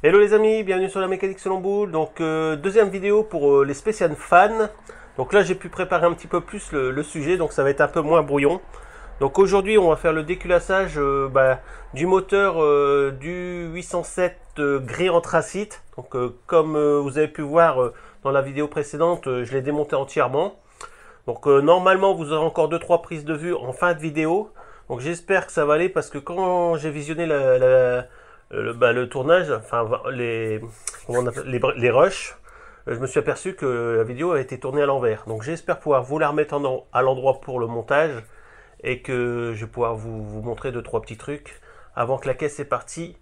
Hello les amis, bienvenue sur la mécanique selon boule. Donc deuxième vidéo pour les spéciales fans. Donc là j'ai pu préparer un petit peu plus le sujet, donc ça va être un peu moins brouillon. Donc aujourd'hui on va faire le déculassage du moteur du 807 gris anthracite. Donc comme vous avez pu voir dans la vidéo précédente, je l'ai démonté entièrement. Donc normalement vous aurez encore 2-3 prises de vue en fin de vidéo. Donc j'espère que ça va aller parce que quand j'ai visionné le tournage, enfin les rushs, je me suis aperçu que la vidéo a été tournée à l'envers. Donc j'espère pouvoir vous la remettre à l'endroit pour le montage et que je vais pouvoir vous montrer 2-3 petits trucs avant que la caisse est partie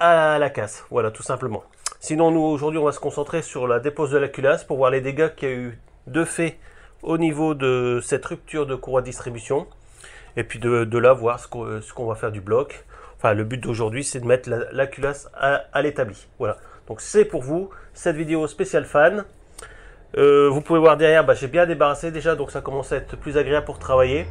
à la casse. Voilà, tout simplement. Sinon nous aujourd'hui on va se concentrer sur la dépose de la culasse pour voir les dégâts qu'il y a eu de fait au niveau de cette rupture de courroie de distribution. Et puis de là voir ce qu'on va faire du bloc. Enfin, le but d'aujourd'hui, c'est de mettre la culasse à l'établi. Voilà. Donc c'est pour vous, cette vidéo spéciale fan. Vous pouvez voir derrière, j'ai bien débarrassé déjà, donc ça commence à être plus agréable pour travailler.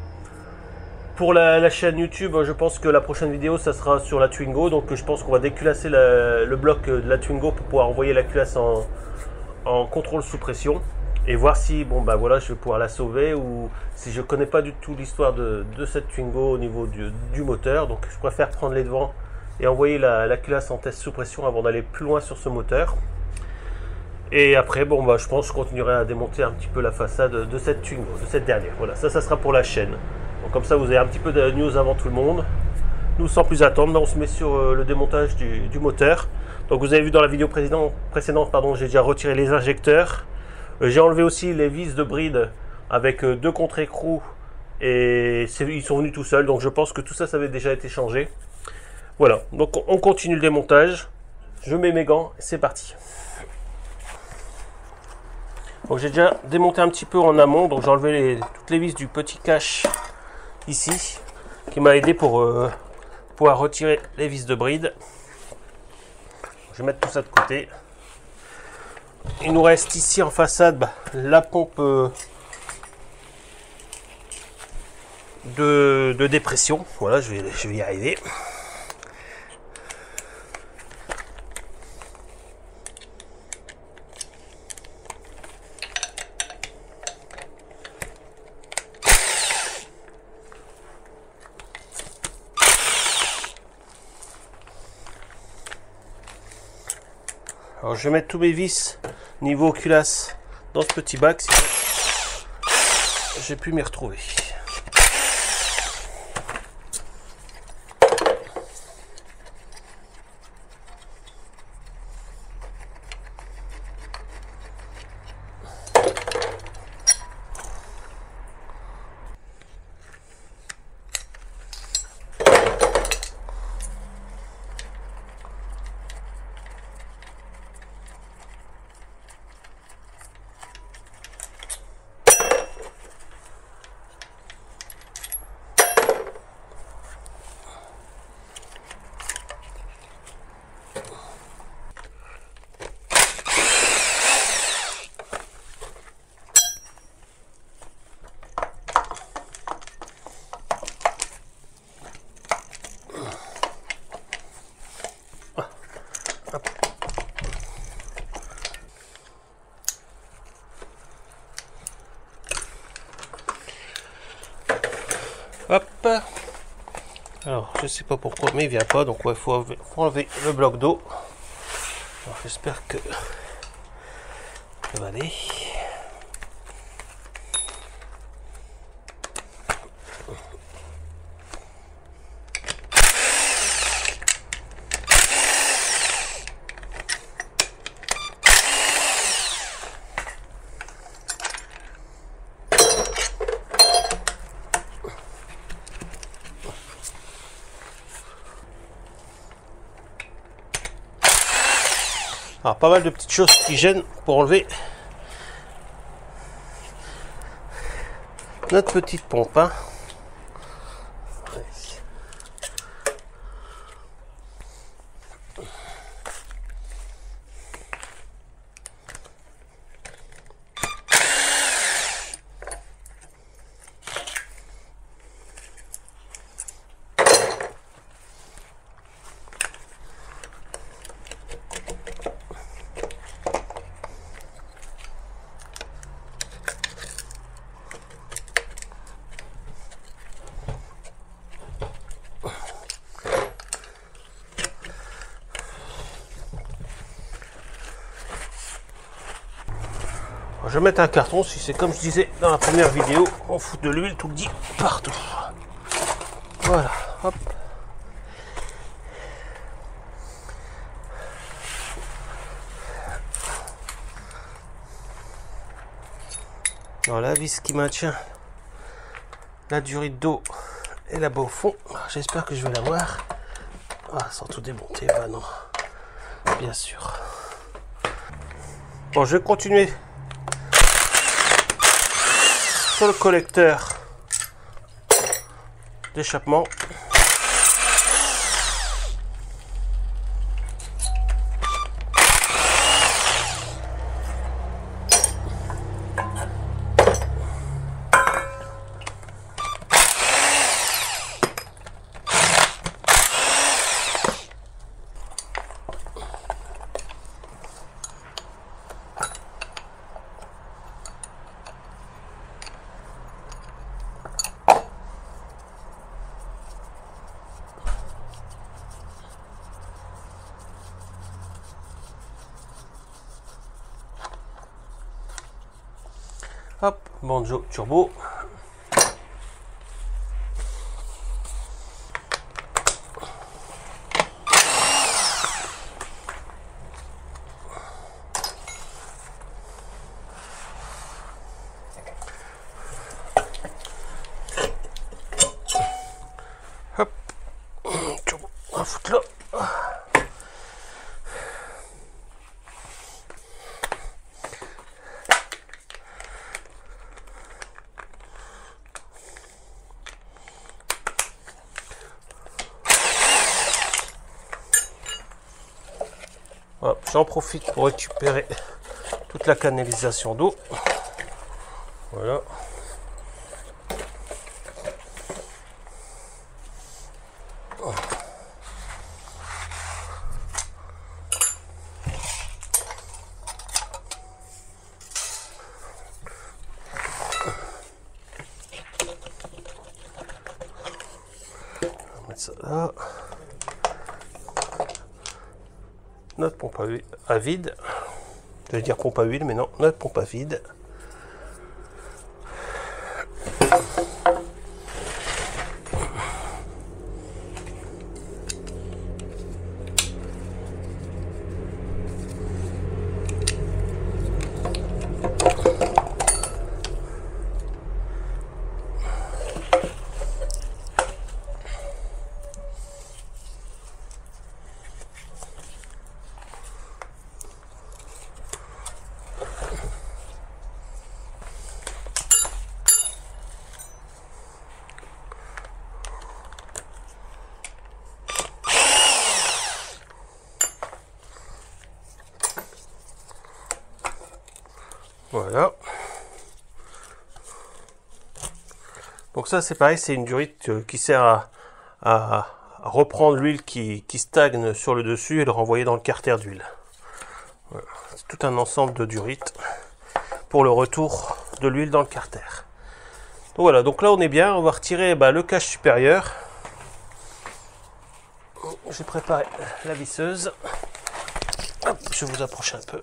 Pour la chaîne YouTube, je pense que la prochaine vidéo, ça sera sur la Twingo. Donc je pense qu'on va déculasser le bloc de la Twingo pour pouvoir envoyer la culasse en contrôle sous pression. Et voir si voilà, je vais pouvoir la sauver ou si je connais pas du tout l'histoire de cette Twingo au niveau du moteur. Donc je préfère prendre les devants et envoyer la culasse en test sous pression avant d'aller plus loin sur ce moteur. Et après je pense que je continuerai à démonter un petit peu la façade de cette Twingo, de cette dernière. Voilà, ça sera pour la chaîne. Donc comme ça vous avez un petit peu de news avant tout le monde. Nous sans plus attendre, on se met sur le démontage du moteur. Donc vous avez vu dans la vidéo précédente, j'ai déjà retiré les injecteurs. J'ai enlevé aussi les vis de bride avec 2 contre-écrous et ils sont venus tout seuls. Donc je pense que tout ça, ça avait déjà été changé. Voilà, donc on continue le démontage. Je mets mes gants, c'est parti. Donc j'ai déjà démonté un petit peu en amont. Donc j'ai enlevé toutes les vis du petit cache ici qui m'a aidé pour pouvoir retirer les vis de bride. Je vais mettre tout ça de côté. Il nous reste ici en façade la pompe de dépression. Voilà, je vais y arriver. Alors je vais mettre tous mes vis niveau culasse dans ce petit bac, sinon j'ai pu m'y retrouver. Hop. Alors je sais pas pourquoi mais il vient pas, donc il faut enlever le bloc d'eau. J'espère que ça va aller. Alors pas mal de petites choses qui gênent pour enlever notre petite pompe. je vais mettre un carton, si c'est comme je disais dans la première vidéo, on fout de l'huile tout le dit partout. Voilà, hop. Voilà la vis qui maintient la durite d'eau et là-bas au fond. J'espère que je vais l'avoir. Ah, sans tout démonter, bah non, bien sûr. Bon, je vais continuer sur le collecteur d'échappement. Hop, banjo turbo. Hop, turbo, on va foutre là. J'en profite pour récupérer toute la canalisation d'eau. Voilà. On va mettre ça là. Notre pompe à vide, je vais dire pompe à huile, mais non, notre pompe à vide. Voilà. Donc ça c'est pareil, c'est une durite qui sert à reprendre l'huile qui stagne sur le dessus et le renvoyer dans le carter d'huile. Voilà. C'est tout un ensemble de durites pour le retour de l'huile dans le carter. Donc voilà, donc là on est bien, on va retirer le cache supérieur. J'ai préparé la visseuse. Hop, je vais vous approcher un peu.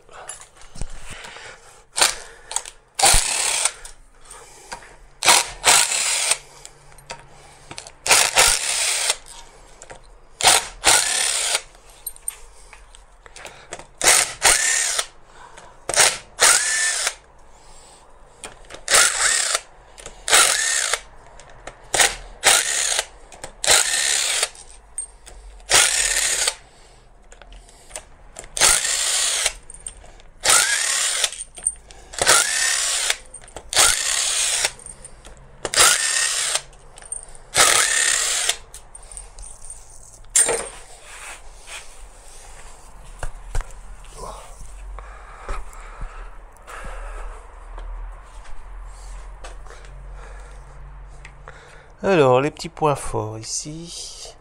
Alors, les petits points forts ici.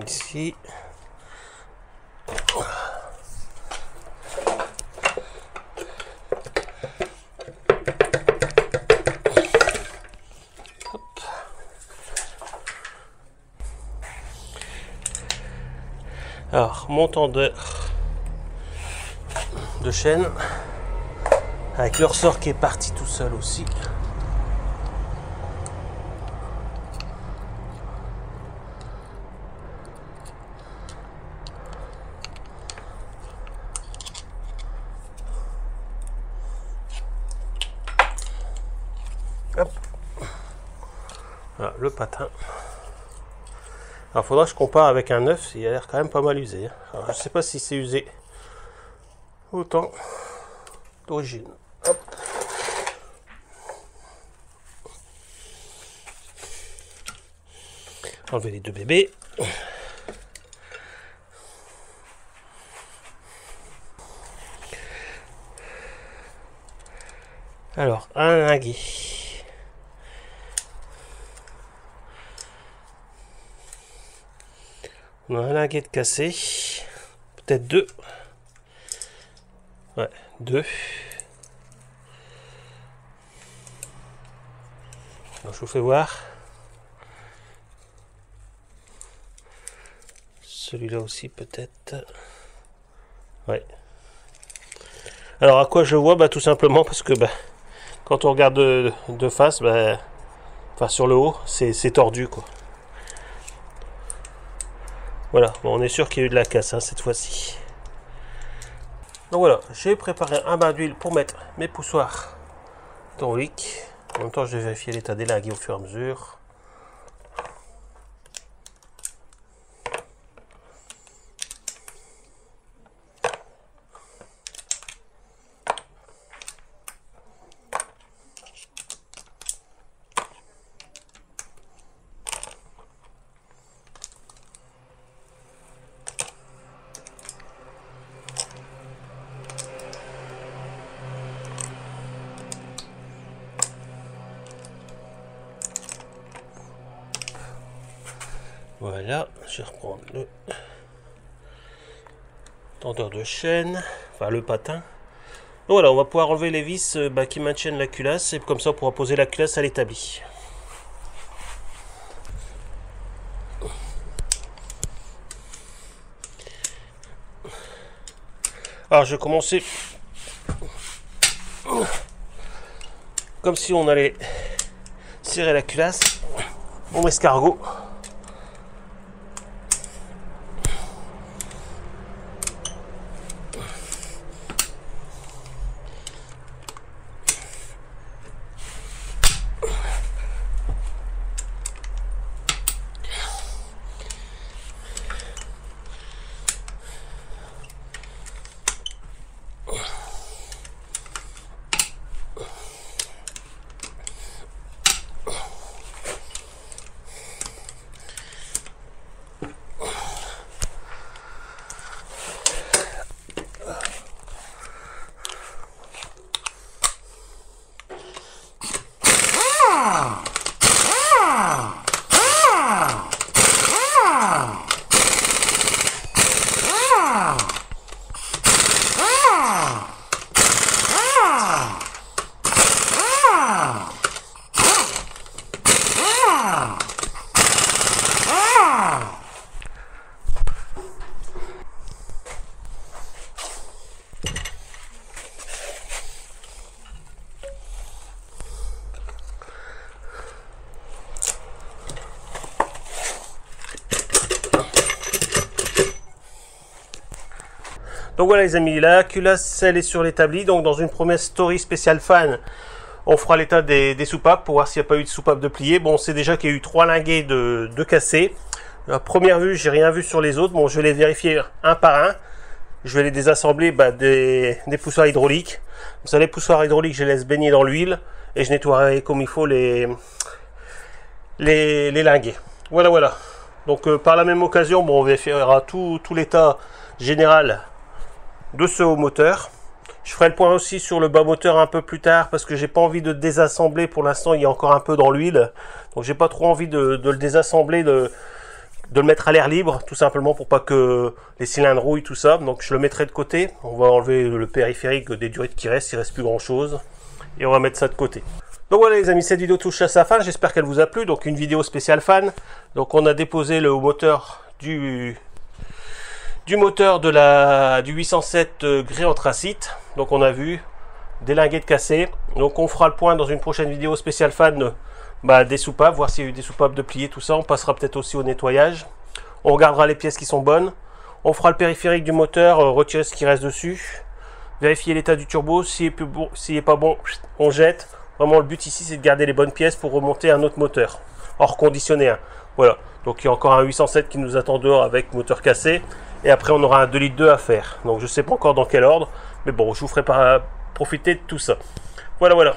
Ici. Hop. Alors, mon tendeur de chaîne. avec le ressort qui est parti tout seul aussi. Hop. Voilà le patin. Alors faudra que je compare avec un neuf, il a l'air quand même pas mal usé. Alors, je sais pas si c'est usé autant d'origine. Hop. Enlever les deux bébés. Alors, un linguet. On a un linguet de cassé. Peut-être deux. Ouais, deux. Alors, je vous fais voir. Celui-là aussi peut-être. Ouais. Alors à quoi je vois? Bah tout simplement parce que quand on regarde de face, enfin sur le haut, c'est tordu quoi. Voilà, bon, on est sûr qu'il y a eu de la casse cette fois-ci. Donc voilà, j'ai préparé un bain d'huile pour mettre mes poussoirs hydrauliques. En même temps, je vais vérifier l'état des linguets au fur et à mesure. Voilà, je vais reprendre le tendeur de chaîne, enfin le patin. Donc voilà, on va pouvoir enlever les vis qui maintiennent la culasse et comme ça on pourra poser la culasse à l'établi. Alors je vais commencer comme si on allait serrer la culasse, mon escargot. Donc voilà les amis, la culasse elle est sur l'établi. Donc dans une première story spéciale fan, on fera l'état des soupapes pour voir s'il n'y a pas eu de soupape de plier. Bon, on sait déjà qu'il y a eu 3 linguets de cassés. À première vue, j'ai rien vu sur les autres. Bon, je vais les vérifier un par un. Je vais les désassembler des poussoirs hydrauliques. Comme ça, les poussoirs hydrauliques, je les laisse baigner dans l'huile et je nettoierai comme il faut les linguets. Voilà, voilà. Donc par la même occasion, bon, on vérifiera tout l'état général de ce haut moteur. Je ferai le point aussi sur le bas moteur un peu plus tard parce que j'ai pas envie de désassembler. Pour l'instant, il y a encore un peu dans l'huile, donc j'ai pas trop envie de le désassembler, de le mettre à l'air libre, tout simplement pour pas que les cylindres rouillent, tout ça. Donc je le mettrai de côté. On va enlever le périphérique des durites qui restent, il reste plus grand chose, et on va mettre ça de côté. Donc voilà les amis, cette vidéo touche à sa fin. J'espère qu'elle vous a plu. Donc une vidéo spéciale fan. Donc on a déposé le haut moteur du moteur du 807 gris anthracite. Donc on a vu délingué de cassé. Donc on fera le point dans une prochaine vidéo spéciale fan des soupapes, voir s'il y a eu des soupapes de plier, tout ça. On passera peut-être aussi au nettoyage. On regardera les pièces qui sont bonnes. On fera le périphérique du moteur, retirer ce qui reste dessus. Vérifier l'état du turbo. S'il est pas bon, on jette. Vraiment le but ici c'est de garder les bonnes pièces pour remonter un autre moteur. Hors conditionné. Hein. Voilà. Donc il y a encore un 807 qui nous attend dehors avec moteur cassé. Et après on aura un 2,2 litres à faire. Donc je sais pas encore dans quel ordre. Mais bon, je vous ferai profiter de tout ça. Voilà.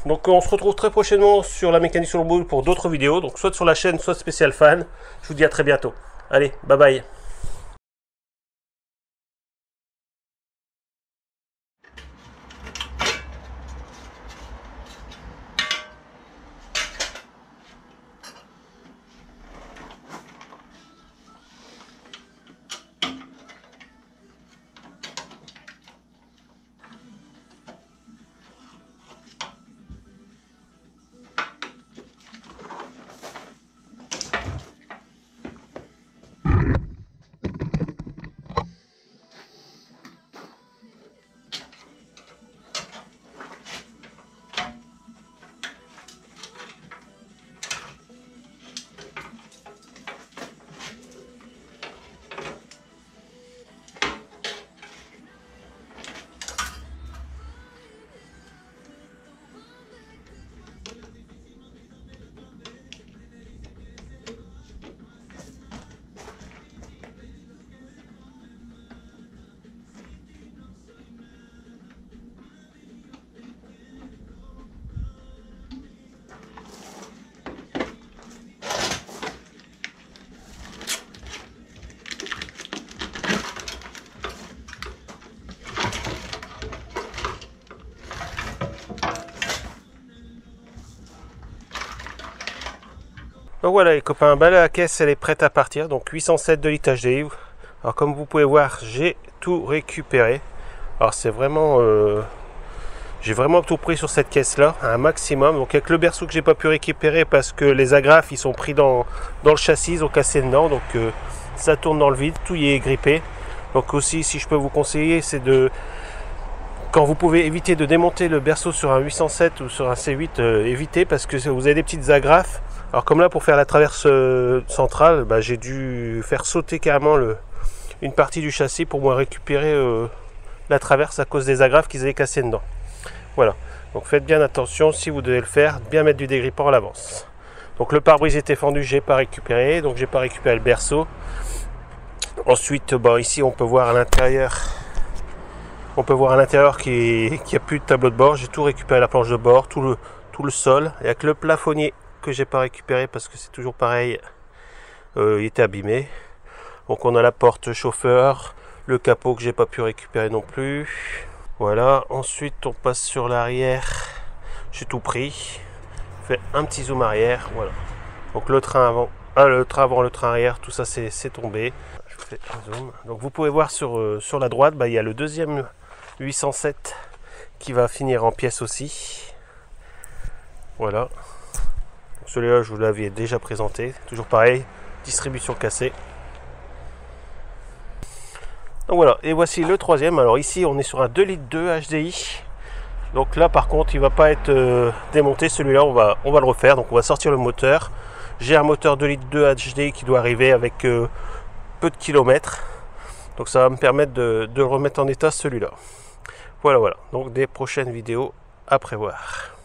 Donc on se retrouve très prochainement sur la mécanique sur le boule pour d'autres vidéos. Donc soit sur la chaîne, soit spécial fan. Je vous dis à très bientôt. Allez, bye bye. Donc voilà les copains, la caisse elle est prête à partir, donc 807 de litre HDI. Alors comme vous pouvez voir, j'ai tout récupéré. Alors c'est vraiment, j'ai vraiment tout pris sur cette caisse là, un maximum. Donc avec le berceau que j'ai pas pu récupérer parce que les agrafes ils sont pris dans le châssis, ils ont cassé dedans, donc ça tourne dans le vide, tout y est grippé. Donc aussi si je peux vous conseiller, c'est de, quand vous pouvez éviter de démonter le berceau sur un 807 ou sur un C8, évitez, parce que vous avez des petites agrafes. Alors comme là pour faire la traverse centrale, j'ai dû faire sauter carrément une partie du châssis pour moi récupérer la traverse à cause des agrafes qu'ils avaient cassées dedans. Voilà, donc faites bien attention si vous devez le faire, bien mettre du dégrippant à l'avance. Donc le pare-brise était fendu, j'ai pas récupéré, donc j'ai pas récupéré le berceau. Ensuite, ici on peut voir à l'intérieur. On peut voir à l'intérieur qu'il n'y a plus de tableau de bord. J'ai tout récupéré, la planche de bord, tout le sol. Il n'y a que le plafonnier que j'ai pas récupéré parce que c'est toujours pareil, il était abîmé. Donc on a la porte chauffeur, le capot que j'ai pas pu récupérer non plus. Voilà, ensuite on passe sur l'arrière. J'ai tout pris. Fait un petit zoom arrière, voilà. Donc le train avant, le train arrière, tout ça c'est tombé. Je fais un zoom. Donc vous pouvez voir sur la droite, il y a le deuxième 807 qui va finir en pièces aussi. Voilà. Celui-là, je vous l'avais déjà présenté. Toujours pareil, distribution cassée. Donc voilà, et voici le troisième. Alors ici, on est sur un 2,2 litres HDI. Donc là, par contre, il ne va pas être démonté. Celui-là, on va le refaire. Donc on va sortir le moteur. J'ai un moteur 2,2 litres HDI qui doit arriver avec peu de kilomètres. Donc ça va me permettre de le remettre en état celui-là. Voilà. Donc des prochaines vidéos à prévoir.